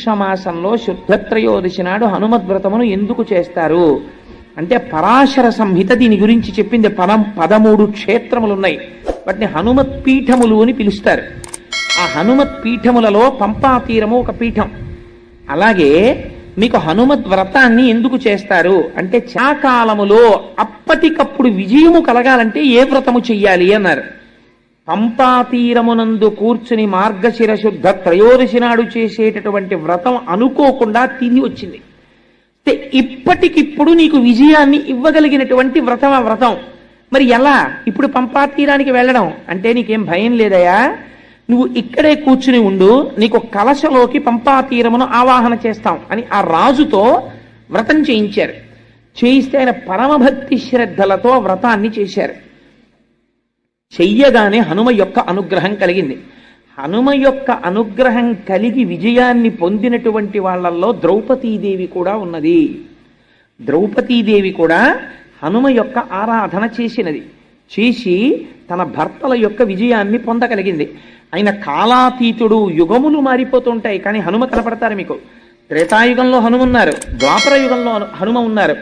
మార్గశీర్ష మాసంలో శుద్ధ త్రయోదశి నాడు హనుమద్వ్రతమును ఎందుకు చేస్తారు అంటే పరాశర సంహిత దీని గురించి చెప్పింది. 13 క్షేత్రములు ఉన్నాయి, వాటిని హనుమత్ పీఠములు అని పిలుస్తారు. ఆ హనుమత్ పీఠములలో పంపా తీరము ఒక పీఠం. అలాగే మీకు హనుమద్ వ్రతాన్ని ఎందుకు చేస్తారు అంటే చాకాలములో అప్పటికప్పుడు విజయము కలగాలంటే ఏ వ్రతము చెయ్యాలి అన్నారు. పంపా తీరమునందు కూర్చుని మార్గశిర శుద్ధ త్రయోదశి నాడు చేసేటటువంటి వ్రతం అనుకోకుండా తిని వచ్చింది. ఇప్పటికిప్పుడు నీకు విజయాన్ని ఇవ్వగలిగినటువంటి వ్రతం ఆ వ్రతం. మరి ఎలా ఇప్పుడు పంపా తీరానికి వెళ్ళడం అంటే నీకేం భయం లేదయా, నువ్వు ఇక్కడే కూర్చుని ఉండు, నీకు కలశలోకి పంపా తీరమును ఆవాహన చేస్తాం అని ఆ రాజుతో వ్రతం చేయించారు. చేయిస్తే ఆయన పరమభక్తి శ్రద్ధలతో వ్రతాన్ని చేశారు. చెయ్యగానే హనుమ యొక్క అనుగ్రహం కలిగింది. హనుమ యొక్క అనుగ్రహం కలిగి విజయాన్ని పొందినటువంటి వాళ్ళల్లో ద్రౌపదీదేవి కూడా ఉన్నది. ద్రౌపదీదేవి కూడా హనుమ యొక్క ఆరాధన చేసినది. చేసి తన భర్తల యొక్క విజయాన్ని పొందగలిగింది. ఆయన కాలాతీతుడు, యుగములు మారిపోతుంటాయి కానీ హనుమ కనపడతారు మీకు. త్రేతాయుగంలో హనుమ ఉన్నారు, ద్వాపర యుగంలో హనుమ ఉన్నారు,